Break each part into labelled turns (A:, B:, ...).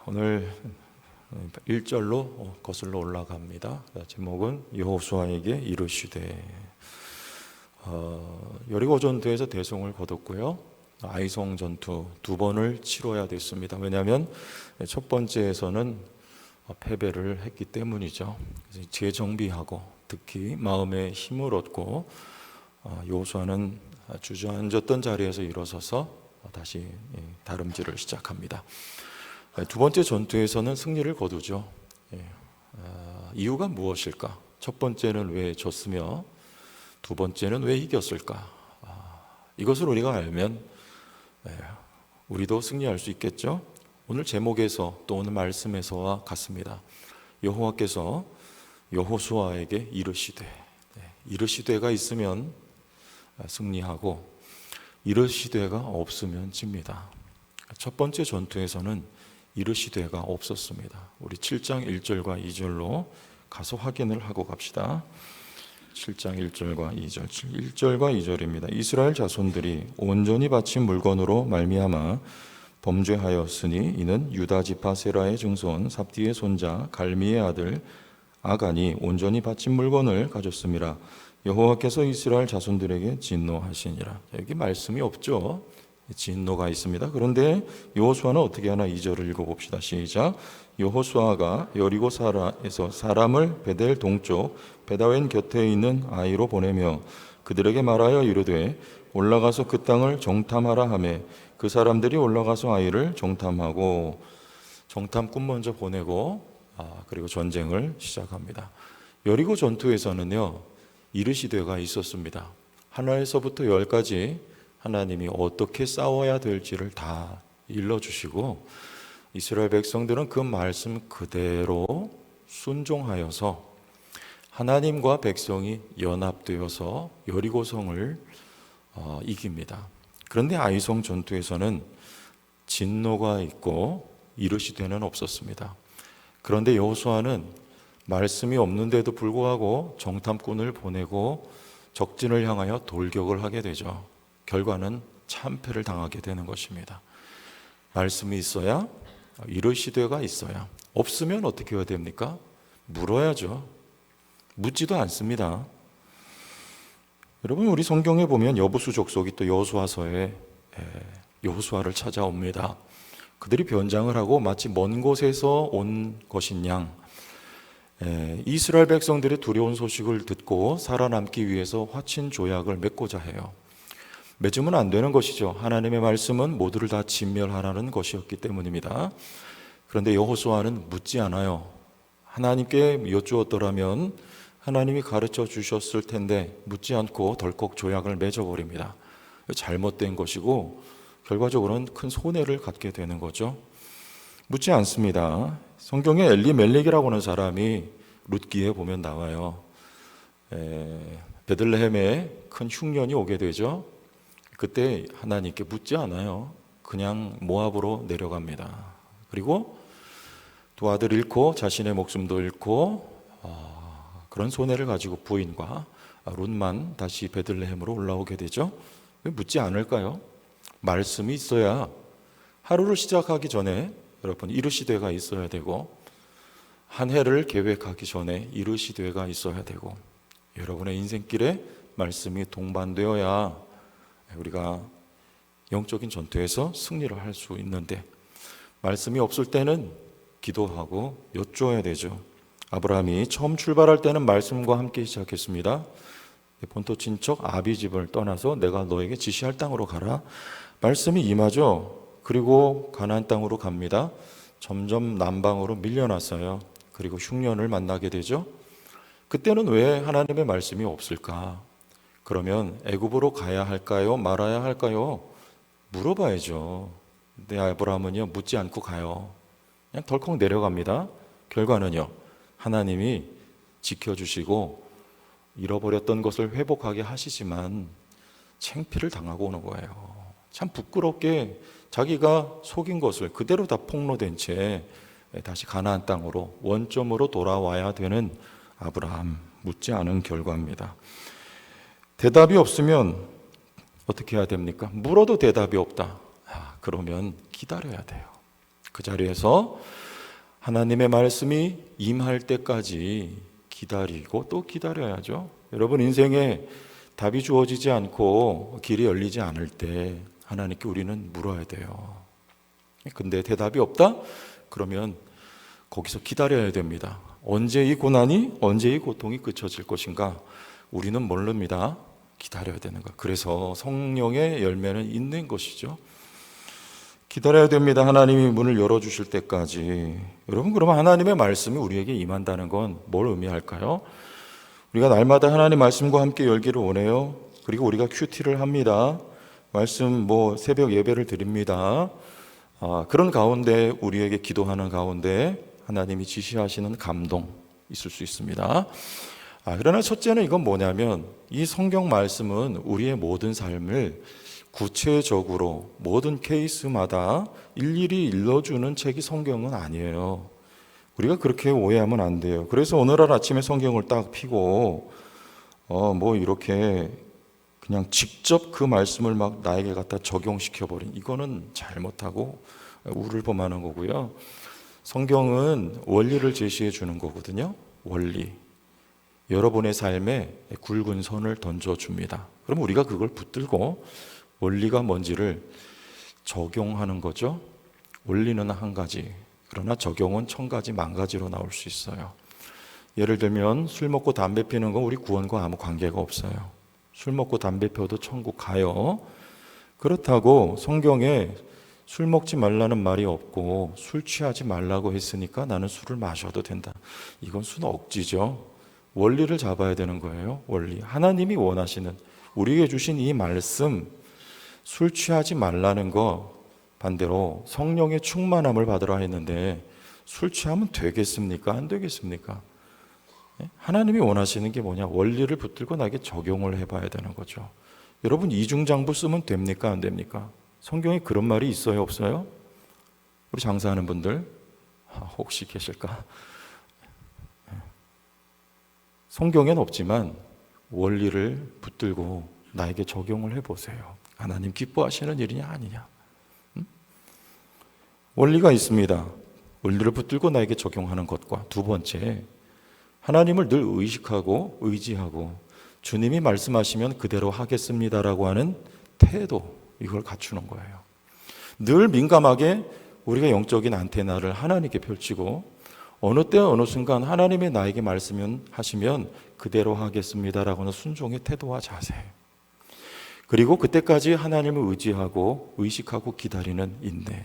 A: 오늘 1절로 거슬러 올라갑니다. 제목은 여호수아에게 이르시되. 여리고 전투에서 대성을 거뒀고요. 아이성 전투 두 번을 치러야 됐습니다. 왜냐하면 첫 번째에서는 패배를 했기 때문이죠. 그래서 재정비하고 특히 마음의 힘을 얻고 여호수아는 주저앉았던 자리에서 일어서서 다시 다름질을 시작합니다. 두 번째 전투에서는 승리를 거두죠. 이유가 무엇일까? 첫 번째는 왜 졌으며 두 번째는 왜 이겼을까? 이것을 우리가 알면 우리도 승리할 수 있겠죠. 오늘 제목에서 또 오늘 말씀에서와 같습니다. 여호와께서 여호수아에게 이르시되, 이르시되가 있으면 승리하고 이르시되가 없으면 집니다. 첫 번째 전투에서는 이르시되가 없었습니다. 우리 7장 1절과 2절로 가서 확인을 하고 갑시다. 7장 1절과 2절, 1절과 2절입니다. 이스라엘 자손들이 온전히 바친 물건으로 말미암아 범죄하였으니 이는 유다 지파 세라의 증손 삽디의 손자 갈미의 아들 아간이 온전히 바친 물건을 가졌습니다. 여호와께서 이스라엘 자손들에게 진노하시니라. 여기 말씀이 없죠. 진노가 있습니다. 그런데 여호수아는 어떻게 하나 2절을 읽어봅시다. 시작. 여호수아가 여리고에서 사람을 베델 동쪽 베다웬 곁에 있는 아이로 보내며 그들에게 말하여 이르되 올라가서 그 땅을 정탐하라 하매 그 사람들이 올라가서 아이를 정탐하고 정탐꾼 먼저 보내고 그리고 전쟁을 시작합니다. 여리고 전투에서는요 이르시되가 있었습니다. 하나에서부터 10까지 하나님이 어떻게 싸워야 될지를 다 일러주시고 이스라엘 백성들은 그 말씀 그대로 순종하여서 하나님과 백성이 연합되어서 여리고성을 이깁니다. 그런데 아이성 전투에서는 진노가 있고 이르시되는 없었습니다. 그런데 여호수아는 말씀이 없는데도 불구하고 정탐꾼을 보내고 적진을 향하여 돌격을 하게 되죠. 결과는 참패를 당하게 되는 것입니다. 말씀이 있어야 이르시되가 있어야 없으면 어떻게 해야 됩니까? 물어야죠. 묻지도 않습니다. 여러분 우리 성경에 보면 여부수 족속이 또 여호수아서에 여호수아를 찾아옵니다. 그들이 변장을 하고 마치 먼 곳에서 온 것인 양 이스라엘 백성들의 두려운 소식을 듣고 살아남기 위해서 화친 조약을 맺고자 해요. 맺으면 안 되는 것이죠. 하나님의 말씀은 모두를 다 진멸하라는 것이었기 때문입니다. 그런데 여호수아는 묻지 않아요. 하나님께 여쭈었더라면 하나님이 가르쳐 주셨을 텐데 묻지 않고 덜컥 조약을 맺어버립니다. 잘못된 것이고 결과적으로는 큰 손해를 갖게 되는 거죠. 묻지 않습니다. 성경에 엘리멜렉이라고 하는 사람이 룻기에 보면 나와요. 베들레헴에 큰 흉년이 오게 되죠. 그때 하나님께 묻지 않아요. 그냥 모압으로 내려갑니다. 그리고 두 아들 잃고 자신의 목숨도 잃고 그런 손해를 가지고 부인과 룻만 다시 베들레헴으로 올라오게 되죠. 왜 묻지 않을까요? 말씀이 있어야 하루를 시작하기 전에 여러분 이르시되가 있어야 되고 한 해를 계획하기 전에 이르시되가 있어야 되고 여러분의 인생길에 말씀이 동반되어야 우리가 영적인 전투에서 승리를 할 수 있는데 말씀이 없을 때는 기도하고 여쭈어야 되죠. 아브라함이 처음 출발할 때는 말씀과 함께 시작했습니다. 본토 친척 아비 집을 떠나서 내가 너에게 지시할 땅으로 가라. 말씀이 임하죠. 그리고 가나안 땅으로 갑니다. 점점 남방으로 밀려났어요. 그리고 흉년을 만나게 되죠. 그때는 왜 하나님의 말씀이 없을까? 그러면 애굽으로 가야 할까요? 말아야 할까요? 물어봐야죠. 근데 아브라함은요 묻지 않고 가요. 그냥 덜컥 내려갑니다. 결과는요 하나님이 지켜주시고 잃어버렸던 것을 회복하게 하시지만 창피를 당하고 오는 거예요. 참 부끄럽게 자기가 속인 것을 그대로 다 폭로된 채 다시 가나안 땅으로 원점으로 돌아와야 되는 아브라함, 묻지 않은 결과입니다. 대답이 없으면 어떻게 해야 됩니까? 물어도 대답이 없다. 그러면 기다려야 돼요. 그 자리에서 하나님의 말씀이 임할 때까지 기다리고 또 기다려야죠. 여러분, 인생에 답이 주어지지 않고 길이 열리지 않을 때 하나님께 우리는 물어야 돼요. 근데 대답이 없다? 그러면 거기서 기다려야 됩니다. 언제 이 고난이, 언제 이 고통이 그쳐질 것인가? 우리는 모릅니다. 기다려야 되는 거. 그래서 성령의 열매는 있는 것이죠. 기다려야 됩니다. 하나님이 문을 열어주실 때까지. 여러분, 그러면 하나님의 말씀이 우리에게 임한다는 건 뭘 의미할까요? 우리가 날마다 하나님 말씀과 함께 열기를 원해요. 그리고 우리가 큐티를 합니다. 말씀 새벽 예배를 드립니다. 그런 가운데 우리에게 기도하는 가운데 하나님이 지시하시는 감동 있을 수 있습니다. 그러나 첫째는 이건 뭐냐면 이 성경 말씀은 우리의 모든 삶을 구체적으로 모든 케이스마다 일일이 일러주는 책이 성경은 아니에요. 우리가 그렇게 오해하면 안 돼요. 그래서 오늘날 아침에 성경을 딱 펴고 이렇게 그냥 직접 그 말씀을 막 나에게 갖다 적용시켜버린, 이거는 잘못하고 우를 범하는 거고요. 성경은 원리를 제시해 주는 거거든요. 원리. 여러분의 삶에 굵은 선을 던져줍니다. 그럼 우리가 그걸 붙들고 원리가 뭔지를 적용하는 거죠. 원리는 한 가지, 그러나 적용은 1000가지, 10,000가지로 나올 수 있어요. 예를 들면 술 먹고 담배 피는 건 우리 구원과 아무 관계가 없어요. 술 먹고 담배 피워도 천국 가요. 그렇다고 성경에 술 먹지 말라는 말이 없고 술 취하지 말라고 했으니까 나는 술을 마셔도 된다. 이건 순 억지죠. 원리를 잡아야 되는 거예요. 원리. 하나님이 원하시는, 우리에게 주신 이 말씀, 술 취하지 말라는 거 반대로 성령의 충만함을 받으라 했는데 술 취하면 되겠습니까? 안 되겠습니까? 하나님이 원하시는 게 뭐냐? 원리를 붙들고 나에게 적용을 해봐야 되는 거죠. 여러분, 이중장부 쓰면 됩니까? 안 됩니까? 성경에 그런 말이 있어요? 없어요? 우리 장사하는 분들 혹시 계실까? 성경엔 없지만 원리를 붙들고 나에게 적용을 해보세요. 하나님 기뻐하시는 일이냐 아니냐? 원리가 있습니다. 원리를 붙들고 나에게 적용하는 것과, 두 번째, 하나님을 늘 의식하고 의지하고 주님이 말씀하시면 그대로 하겠습니다라고 하는 태도, 이걸 갖추는 거예요. 늘 민감하게 우리가 영적인 안테나를 하나님께 펼치고 어느 때 어느 순간 하나님의 나에게 말씀하시면 그대로 하겠습니다라고 하는 순종의 태도와 자세, 그리고 그때까지 하나님을 의지하고 의식하고 기다리는 인내.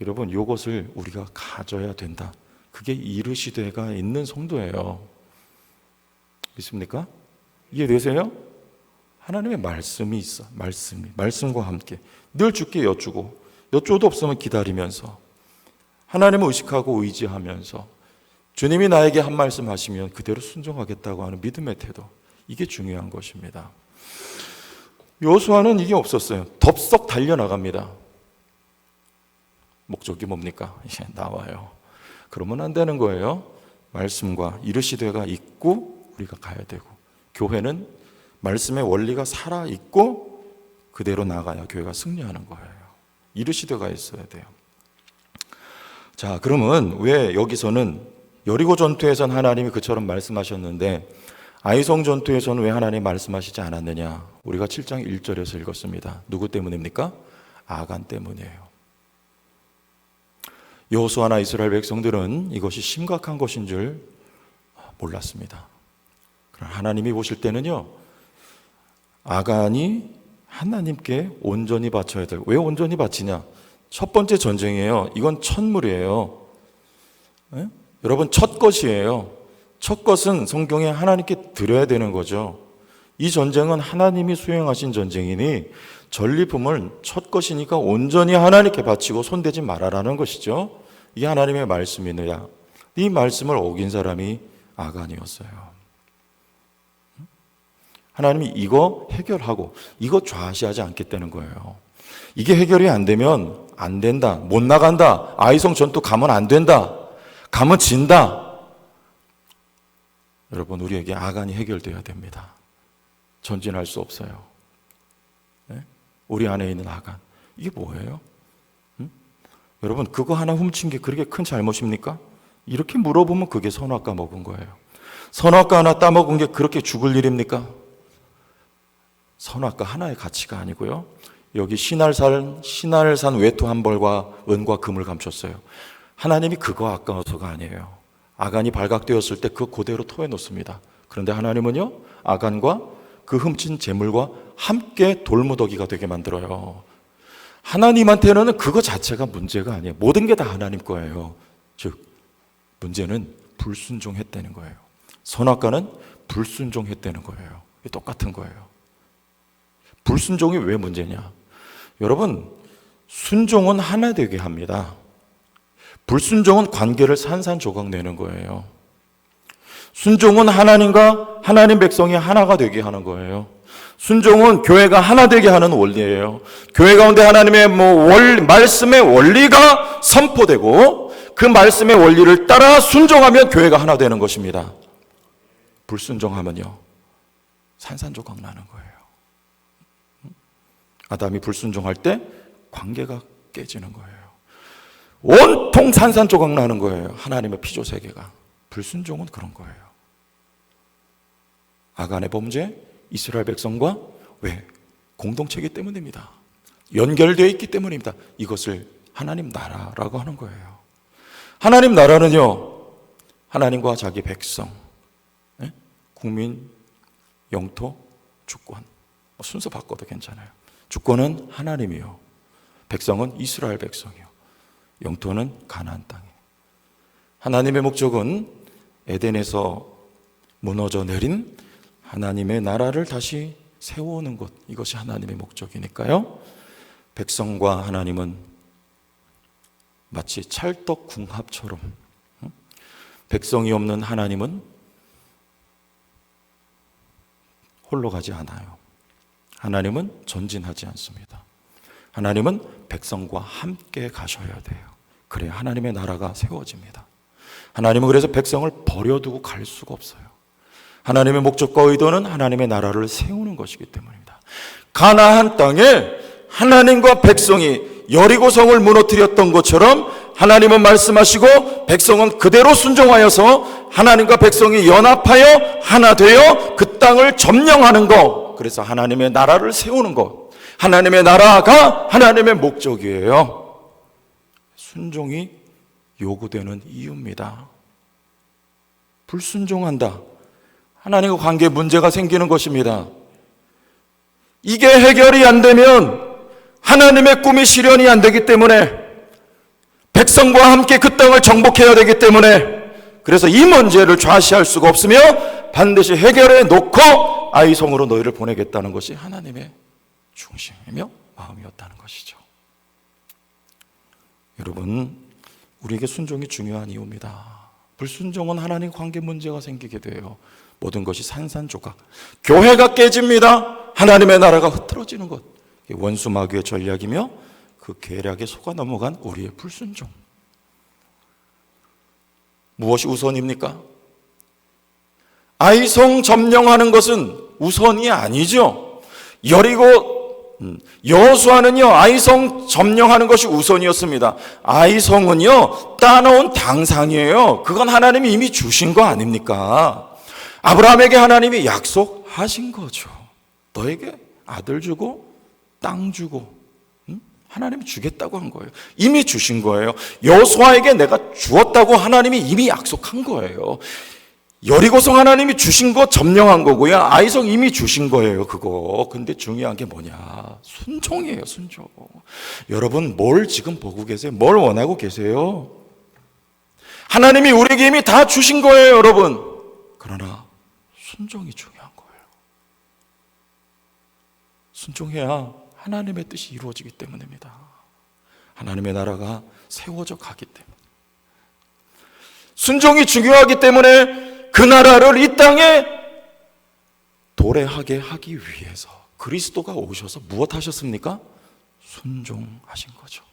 A: 여러분, 이것을 우리가 가져야 된다. 그게 이르시되가 있는 성도예요. 믿습니까? 이해되세요? 하나님의 말씀이 있어. 말씀과 함께 늘 주께 여쭈어도 없으면 기다리면서 하나님을 의식하고 의지하면서 주님이 나에게 한 말씀 하시면 그대로 순종하겠다고 하는 믿음의 태도, 이게 중요한 것입니다. 여호수아는 이게 없었어요. 덥석 달려나갑니다. 목적이 뭡니까? 이제 나와요. 그러면 안 되는 거예요. 말씀과 이르시되가 있고 우리가 가야 되고, 교회는 말씀의 원리가 살아있고 그대로 나가야 교회가 승리하는 거예요. 이르시되가 있어야 돼요. 자, 그러면 왜 여기서는 여리고 전투에서는 하나님이 그처럼 말씀하셨는데 아이성 전투에서는 왜 하나님이 말씀하시지 않았느냐? 우리가 7장 1절에서 읽었습니다. 누구 때문입니까? 아간 때문이에요. 여호수아나 이스라엘 백성들은 이것이 심각한 것인 줄 몰랐습니다. 그러나 하나님이 보실 때는요, 아간이 하나님께 온전히 바쳐야 돼요. 왜 온전히 바치냐? 첫 번째 전쟁이에요. 이건 첫물이에요. 네? 여러분, 첫 것이에요. 첫 것은 성경에 하나님께 드려야 되는 거죠. 이 전쟁은 하나님이 수행하신 전쟁이니 전리품을 첫 것이니까 온전히 하나님께 바치고 손대지 말아라는 것이죠. 이게 하나님의 말씀이냐? 이 말씀을 어긴 사람이 아간이었어요. 하나님이 이거 해결하고 이거 좌시하지 않겠다는 거예요. 이게 해결이 안 되면 안 된다, 못 나간다, 아이성 전투 가면 안 된다, 가면 진다. 여러분, 우리에게 아간이 해결돼야 됩니다. 전진할 수 없어요. 네? 우리 안에 있는 아간, 이게 뭐예요? 여러분, 그거 하나 훔친 게 그렇게 큰 잘못입니까? 이렇게 물어보면 그게 선악과 먹은 거예요. 선악과 하나 따먹은 게 그렇게 죽을 일입니까? 선악과 하나의 가치가 아니고요. 여기 신할산 외투 한 벌과 은과 금을 감췄어요. 하나님이 그거 아까워서가 아니에요. 아간이 발각되었을 때 그 그대로 토해 놓습니다. 그런데 하나님은요, 아간과 그 훔친 재물과 함께 돌무더기가 되게 만들어요. 하나님한테는 그거 자체가 문제가 아니에요. 모든 게 다 하나님 거예요. 즉, 문제는 불순종했다는 거예요. 선악과는 불순종했다는 거예요. 똑같은 거예요. 불순종이 왜 문제냐? 여러분, 순종은 하나 되게 합니다. 불순종은 관계를 산산조각 내는 거예요. 순종은 하나님과 하나님 백성이 하나가 되게 하는 거예요. 순종은 교회가 하나 되게 하는 원리예요. 교회 가운데 하나님의 말씀의 원리가 선포되고 그 말씀의 원리를 따라 순종하면 교회가 하나 되는 것입니다. 불순종하면요, 산산조각 나는 거예요. 아담이 불순종할 때 관계가 깨지는 거예요. 온통 산산조각 나는 거예요. 하나님의 피조 세계가. 불순종은 그런 거예요. 아간의 범죄, 이스라엘 백성과 왜? 공동체이기 때문입니다. 연결되어 있기 때문입니다. 이것을 하나님 나라라고 하는 거예요. 하나님 나라는요, 하나님과 자기 백성, 국민, 영토, 주권, 순서 바꿔도 괜찮아요. 주권은 하나님이요, 백성은 이스라엘 백성이요, 영토는 가나안 땅이에요. 하나님의 목적은 에덴에서 무너져 내린 하나님의 나라를 다시 세워오는 것, 이것이 하나님의 목적이니까요. 백성과 하나님은 마치 찰떡궁합처럼, 백성이 없는 하나님은 홀로 가지 않아요. 하나님은 전진하지 않습니다. 하나님은 백성과 함께 가셔야 돼요. 그래야 하나님의 나라가 세워집니다. 하나님은 그래서 백성을 버려두고 갈 수가 없어요. 하나님의 목적과 의도는 하나님의 나라를 세우는 것이기 때문입니다. 가나안 땅에 하나님과 백성이 여리고성을 무너뜨렸던 것처럼 하나님은 말씀하시고 백성은 그대로 순종하여서 하나님과 백성이 연합하여 하나 되어 그 땅을 점령하는 것, 그래서 하나님의 나라를 세우는 것, 하나님의 나라가 하나님의 목적이에요. 순종이 요구되는 이유입니다. 불순종한다, 하나님과 관계에 문제가 생기는 것입니다. 이게 해결이 안 되면 하나님의 꿈이 실현이 안 되기 때문에, 백성과 함께 그 땅을 정복해야 되기 때문에, 그래서 이 문제를 좌시할 수가 없으며 반드시 해결해 놓고 아이성으로 너희를 보내겠다는 것이 하나님의 중심이며 마음이었다는 것이죠. 여러분, 우리에게 순종이 중요한 이유입니다. 불순종은 하나님 관계 문제가 생기게 돼요. 모든 것이 산산조각, 교회가 깨집니다. 하나님의 나라가 흐트러지는 것, 원수 마귀의 전략이며 그 계략에 속아 넘어간 우리의 불순종. 무엇이 우선입니까? 아이성 점령하는 것은 우선이 아니죠. 여호수아는요, 아이성 점령하는 것이 우선이었습니다. 아이성은요, 따놓은 당상이에요. 그건 하나님이 이미 주신 거 아닙니까? 아브라함에게 하나님이 약속하신 거죠. 너에게 아들 주고 땅 주고, 하나님이 주겠다고 한 거예요. 이미 주신 거예요. 여호수아에게 내가 주었다고 하나님이 이미 약속한 거예요. 여리고성 하나님이 주신 거 점령한 거고요. 아이성 이미 주신 거예요, 그거. 근데 중요한 게 뭐냐? 순종이에요, 순종. 여러분, 뭘 지금 보고 계세요? 뭘 원하고 계세요? 하나님이 우리에게 이미 다 주신 거예요, 여러분. 그러나 순종이 중요한 거예요. 순종해야 하나님의 뜻이 이루어지기 때문입니다. 하나님의 나라가 세워져 가기 때문에. 순종이 중요하기 때문에 그 나라를 이 땅에 도래하게 하기 위해서 그리스도가 오셔서 무엇 하셨습니까? 순종하신 거죠.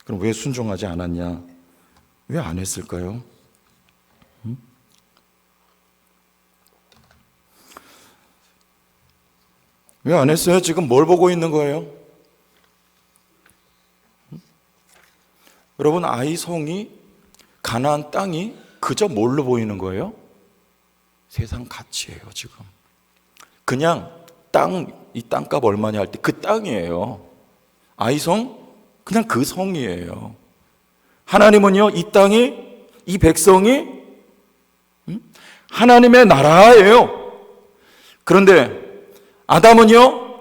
A: 그럼 왜 순종하지 않았냐? 왜 안 했을까요? 왜 안 했어요? 지금 뭘 보고 있는 거예요? 여러분, 아이성이, 가나안 땅이 그저 뭘로 보이는 거예요? 세상 가치예요. 지금 그냥 이 땅값 얼마냐 할 때 그 땅이에요. 아이성, 그냥 그 성이에요. 하나님은요, 이 땅이, 이 백성이 하나님의 나라예요. 그런데 아담은요,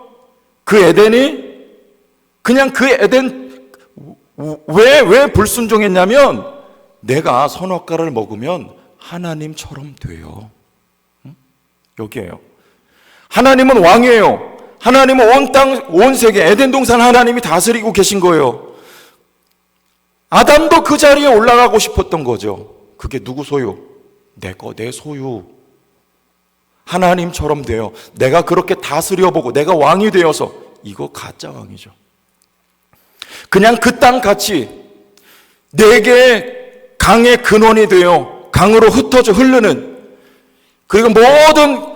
A: 그 에덴이 그냥 그 에덴, 왜 불순종했냐면 내가 선악과를 먹으면 하나님처럼 돼요. 여기에요. 하나님은 왕이에요. 하나님은 온 땅, 온 세계, 에덴 동산 하나님이 다스리고 계신 거예요. 아담도 그 자리에 올라가고 싶었던 거죠. 그게 누구 소유? 내 소유. 하나님처럼 돼요. 내가 그렇게 다스려보고 내가 왕이 되어서, 이거 가짜 왕이죠. 그냥 그 땅 같이 네 개의 강의 근원이 되어 강으로 흩어져 흐르는, 그리고 모든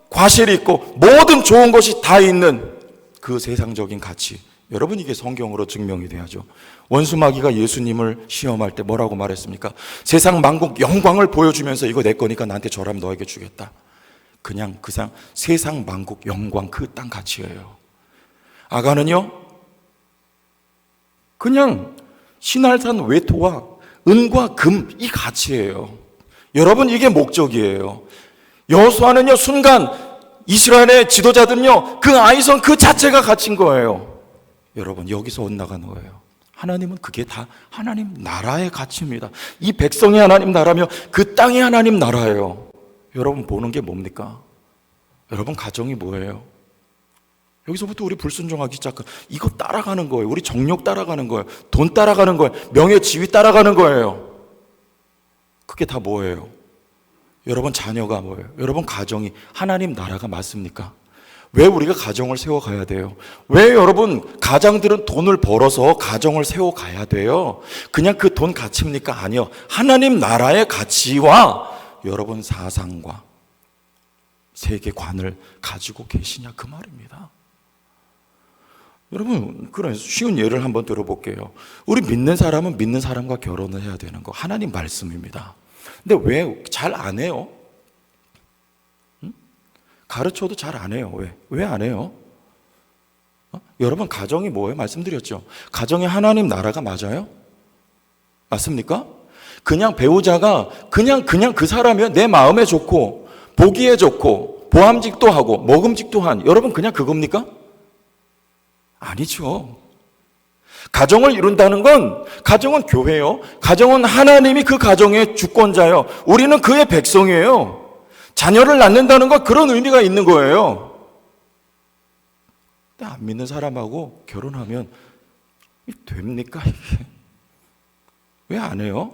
A: 과실이 있고 모든 좋은 것이 다 있는 그 세상적인 가치. 여러분, 이게 성경으로 증명이 돼야죠. 원수마귀가 예수님을 시험할 때 뭐라고 말했습니까? 세상 만국 영광을 보여주면서 이거 내 거니까 나한테 절하면 너에게 주겠다. 그냥 세상 만국 영광, 그 땅 가치예요. 아간은요, 그냥 신할산 외토와 은과 금, 이 가치예요. 여러분, 이게 목적이에요. 여호수아는요, 순간 이스라엘의 지도자들은요, 그 아이성 그 자체가 갇힌 거예요. 여러분, 여기서 엇나가는 거예요. 하나님은 그게 다 하나님 나라의 가치입니다. 이 백성이 하나님 나라며 그 땅이 하나님 나라예요. 여러분, 보는 게 뭡니까? 여러분, 가정이 뭐예요? 여기서부터 우리 불순종하기 시작한, 이거 따라가는 거예요. 우리 정욕 따라가는 거예요. 돈 따라가는 거예요. 명예, 지위 따라가는 거예요. 그게 다 뭐예요? 여러분, 자녀가 뭐예요? 여러분, 가정이 하나님 나라가 맞습니까? 왜 우리가 가정을 세워가야 돼요? 왜 여러분, 가장들은 돈을 벌어서 가정을 세워가야 돼요? 그냥 그 돈 가치입니까? 아니요. 하나님 나라의 가치와 여러분 사상과 세계관을 가지고 계시냐, 그 말입니다. 여러분, 그런 쉬운 예를 한번 들어볼게요. 우리 믿는 사람은 믿는 사람과 결혼을 해야 되는 거 하나님 말씀입니다. 근데 왜 잘 안 해요? 가르쳐도 잘 안 해요. 왜 안 해요? 여러분, 가정이 뭐예요? 말씀드렸죠. 가정이 하나님 나라가 맞아요? 맞습니까? 그냥 배우자가 그냥 그 사람이요, 내 마음에 좋고 보기에 좋고 보암직도 하고 먹음직도 한, 여러분, 그냥 그겁니까? 아니죠. 가정을 이룬다는 건, 가정은 교회요. 가정은 하나님이 그 가정의 주권자요. 우리는 그의 백성이에요. 자녀를 낳는다는 건 그런 의미가 있는 거예요. 근데 안 믿는 사람하고 결혼하면 됩니까, 이게? 왜 안 해요?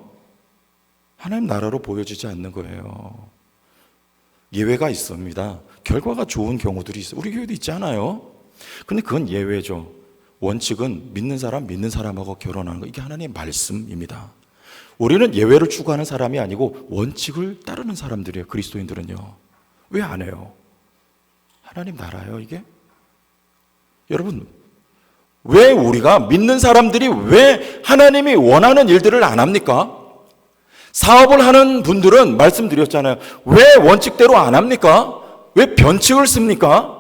A: 하나님 나라로 보여지지 않는 거예요. 예외가 있습니다. 결과가 좋은 경우들이 있어요. 우리 교회도 있잖아요. 근데 그건 예외죠. 원칙은 믿는 사람하고 결혼하는 거, 이게 하나님의 말씀입니다. 우리는 예외를 추구하는 사람이 아니고 원칙을 따르는 사람들이에요. 그리스도인들은요. 왜 안 해요? 하나님 나라예요, 이게? 여러분, 왜 우리가 믿는 사람들이 왜 하나님이 원하는 일들을 안 합니까? 사업을 하는 분들은 말씀드렸잖아요. 왜 원칙대로 안 합니까? 왜 변칙을 씁니까?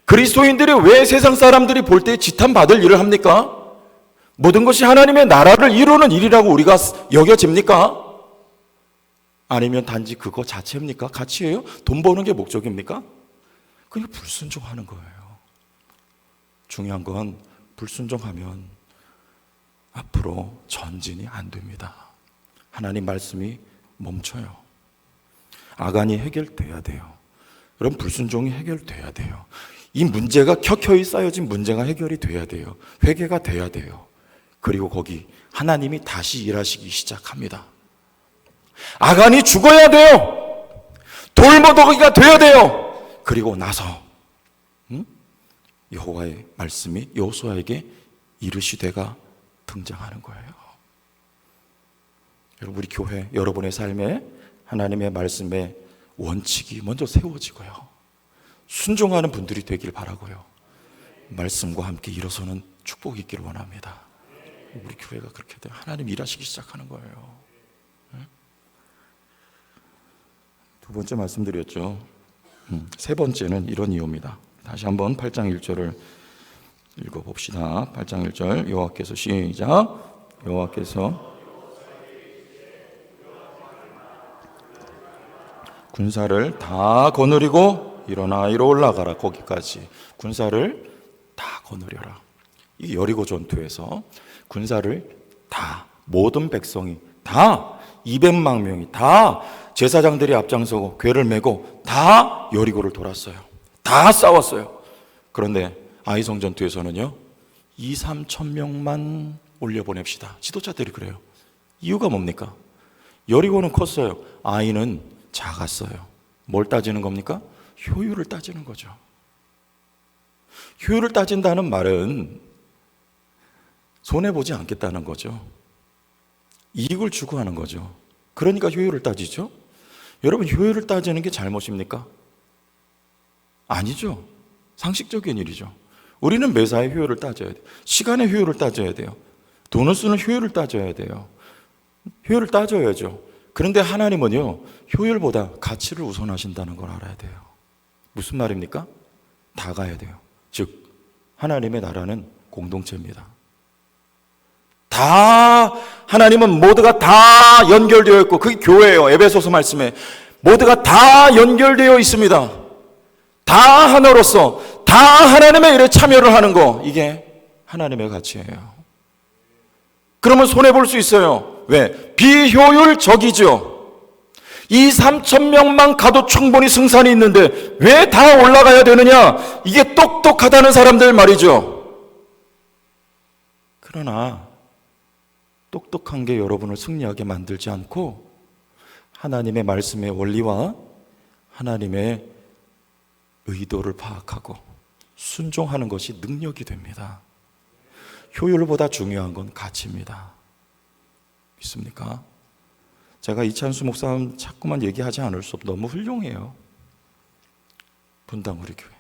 A: 그리스도인들이 왜 세상 사람들이 볼 때 지탄받을 일을 합니까? 모든 것이 하나님의 나라를 이루는 일이라고 우리가 여겨집니까? 아니면 단지 그거 자체입니까? 가치예요? 돈 버는 게 목적입니까? 그냥 불순종하는 거예요. 중요한 건 불순종하면 앞으로 전진이 안 됩니다. 하나님 말씀이 멈춰요. 아간이 해결돼야 돼요. 그럼 불순종이 해결돼야 돼요. 이 문제가 켜켜이 쌓여진 문제가 해결이 돼야 돼요. 회개가 돼야 돼요. 그리고 거기 하나님이 다시 일하시기 시작합니다. 아간이 죽어야 돼요. 돌무더기가 돼야 돼요. 그리고 나서 여호와의 말씀이 여호수아에게 이르시되가 등장하는 거예요. 여러분, 우리 교회, 여러분의 삶에 하나님의 말씀의 원칙이 먼저 세워지고요, 순종하는 분들이 되길 바라고요, 말씀과 함께 일어서는 축복이 있기를 원합니다. 우리 교회가 그렇게 돼요. 하나님 일하시기 시작하는 거예요. 두 번째 말씀드렸죠. 세 번째는 이런 이유입니다. 다시 한번 8장 1절을 읽어봅시다. 8장 1절 여호와께서 시작. 여호와께서 군사를 다 거느리고 일어나 이로 올라가라. 거기까지 군사를 다 거느려라. 이 여리고 전투에서 군사를 다, 모든 백성이 다 200만 명이 다 제사장들이 앞장서고 궤를 메고 다 여리고를 돌았어요. 다 싸웠어요. 그런데 아이성 전투에서는요 2-3천 명만 올려보냅시다. 지도자들이 그래요. 이유가 뭡니까? 여리고는 컸어요. 아이는 작았어요. 뭘 따지는 겁니까? 효율을 따지는 거죠. 효율을 따진다는 말은 손해보지 않겠다는 거죠. 이익을 추구하는 거죠. 그러니까 효율을 따지죠. 여러분, 효율을 따지는 게 잘못입니까? 아니죠. 상식적인 일이죠. 우리는 매사의 효율을 따져야 돼요. 시간의 효율을 따져야 돼요. 돈을 쓰는 효율을 따져야 돼요. 효율을 따져야죠. 그런데 하나님은요, 효율보다 가치를 우선하신다는 걸 알아야 돼요. 무슨 말입니까? 다 가야 돼요. 즉, 하나님의 나라는 공동체입니다. 다, 하나님은 모두가 다 연결되어 있고, 그게 교회예요. 에베소서 말씀에. 모두가 다 연결되어 있습니다. 다 하나로서, 다 하나님의 일에 참여를 하는 거, 이게 하나님의 가치예요. 그러면 손해볼 수 있어요. 왜? 비효율적이죠. 2-3천 명만 가도 충분히 승산이 있는데 왜 다 올라가야 되느냐? 이게 똑똑하다는 사람들 말이죠. 그러나 똑똑한 게 여러분을 승리하게 만들지 않고 하나님의 말씀의 원리와 하나님의 의도를 파악하고 순종하는 것이 능력이 됩니다. 효율보다 중요한 건 가치입니다. 믿습니까? 제가 이찬수 목사 자꾸만 얘기하지 않을 수 없고 너무 훌륭해요. 분당 우리 교회.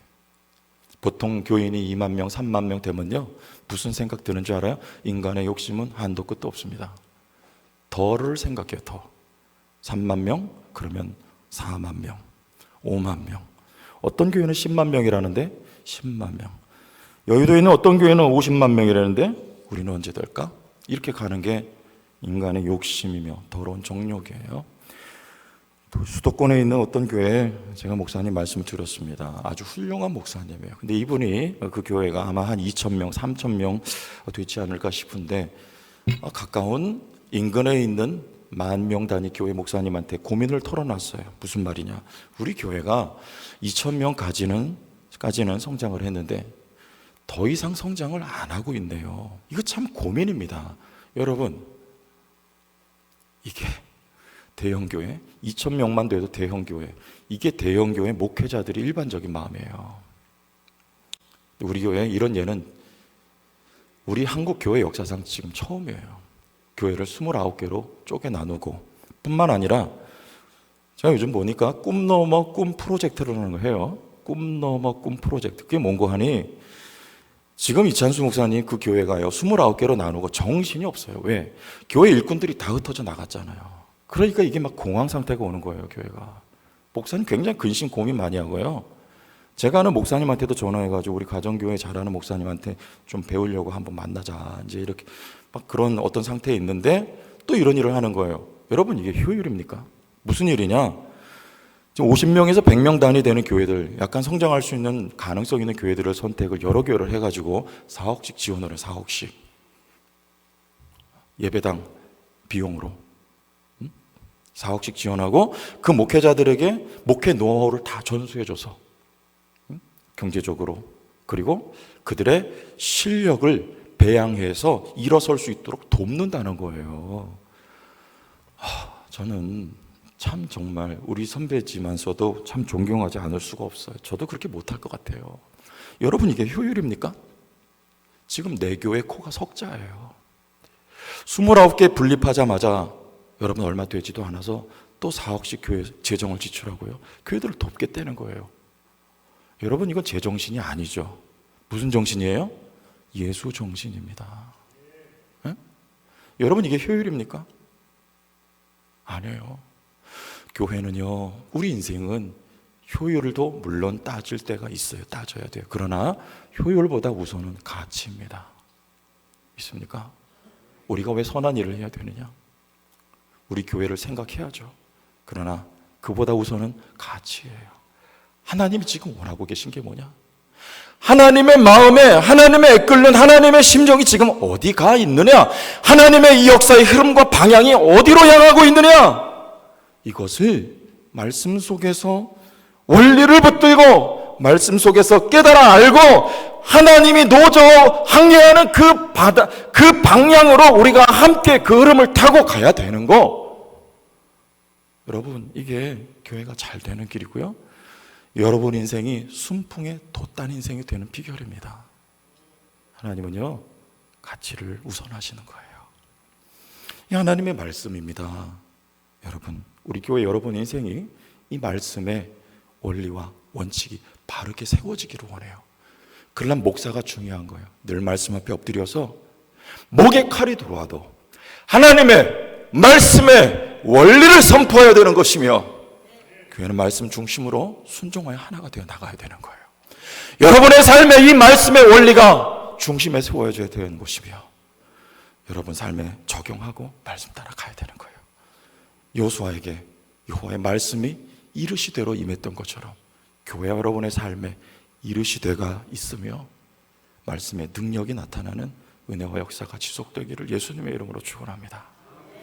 A: 보통 교인이 2만 명, 3만 명 되면요, 무슨 생각 드는 줄 알아요? 인간의 욕심은 한도 끝도 없습니다. 더를 생각해요. 더. 3만 명? 그러면 4만 명, 5만 명. 어떤 교회는 10만 명이라는데 10만 명. 여의도에 있는 어떤 교회는 50만 명이라는데 우리는 언제 될까? 이렇게 가는 게 인간의 욕심이며 더러운 정욕이에요. 또 수도권에 있는 어떤 교회에 제가 목사님 말씀을 드렸습니다. 아주 훌륭한 목사님이에요. 근데 이분이 그 교회가 아마 한 2,000명, 3,000명 되지 않을까 싶은데 가까운 인근에 있는 10,000명 단위 교회 목사님한테 고민을 털어놨어요. 무슨 말이냐? 우리 교회가 2,000명까지는 성장을 했는데 더 이상 성장을 안 하고 있네요. 이거 참 고민입니다. 여러분, 이게 대형교회, 2,000명만 돼도 대형교회, 이게 대형교회 목회자들이 일반적인 마음이에요. 우리 교회 이런 예는 우리 한국 교회 역사상 지금 처음이에요. 교회를 29개로 쪼개 나누고 뿐만 아니라 제가 요즘 보니까 꿈 넘어 꿈 프로젝트라는 걸 해요. 꿈 넘어 꿈 프로젝트. 그게 뭔고 하니 지금 이찬수 목사님 그 교회가요 29개로 나누고 정신이 없어요. 왜? 교회 일꾼들이 다 흩어져 나갔잖아요. 그러니까 이게 막 공황 상태가 오는 거예요. 교회가. 목사님 굉장히 근심 고민 많이 하고요. 제가 아는 목사님한테도 전화해가지고 우리 가정교회 잘하는 목사님한테 좀 배우려고 한번 만나자 이제 이렇게 막 그런 어떤 상태에 있는데 또 이런 일을 하는 거예요. 여러분, 이게 효율입니까? 무슨 일이냐? 지금 50명에서 100명 단위 되는 교회들, 약간 성장할 수 있는 가능성 있는 교회들을 선택을 여러 교회를 해가지고 4억씩 지원을 해요. 4억씩 예배당 비용으로 4억씩 지원하고 그 목회자들에게 목회 노하우를 다 전수해줘서 경제적으로, 그리고 그들의 실력을 배양해서 일어설 수 있도록 돕는다는 거예요. 저는 참 정말 우리 선배지만서도 참 존경하지 않을 수가 없어요. 저도 그렇게 못할 것 같아요. 여러분, 이게 효율입니까? 지금 내 교회 코가 석자예요. 29개 분립하자마자 여러분 얼마 되지도 않아서 또 4억씩 교회 재정을 지출하고요. 교회들을 돕겠다는 거예요. 여러분, 이건 제 정신이 아니죠. 무슨 정신이에요? 예수 정신입니다. 네? 여러분, 이게 효율입니까? 아니에요. 교회는요, 우리 인생은 효율도 물론 따질 때가 있어요. 따져야 돼요. 그러나 효율보다 우선은 가치입니다. 믿습니까? 우리가 왜 선한 일을 해야 되느냐? 우리 교회를 생각해야죠. 그러나 그보다 우선은 가치예요. 하나님이 지금 원하고 계신 게 뭐냐? 하나님의 마음에, 하나님의 이끌는 하나님의 심정이 지금 어디가 있느냐? 하나님의 이 역사의 흐름과 방향이 어디로 향하고 있느냐? 이것을 말씀 속에서 원리를 붙들고 말씀 속에서 깨달아 알고 하나님이 노저 항해하는 그 방향으로 우리가 함께 그 흐름을 타고 가야 되는 거. 여러분, 이게 교회가 잘 되는 길이고요, 여러분 인생이 순풍에 돛단 인생이 되는 비결입니다. 하나님은요, 가치를 우선하시는 거예요. 이 하나님의 말씀입니다. 여러분, 우리 교회 여러분 인생이 이 말씀의 원리와 원칙이 바르게 세워지기를 원해요. 그러려면 목사가 중요한 거예요. 늘 말씀 앞에 엎드려서 목에 칼이 들어와도 하나님의 말씀의 원리를 선포해야 되는 것이며, 교회는 말씀 중심으로 순종하여 하나가 되어 나가야 되는 거예요. 여러분의 삶에 이 말씀의 원리가 중심에 세워져야 되는 것이며, 여러분 삶에 적용하고 말씀 따라 가야 되는 거예요. 여호수아에게 여호와의 말씀이 이르시되로 임했던 것처럼 교회 여러분의 삶에 이르시되가 있으며 말씀의 능력이 나타나는 은혜와 역사가 지속되기를 예수님의 이름으로 축원합니다.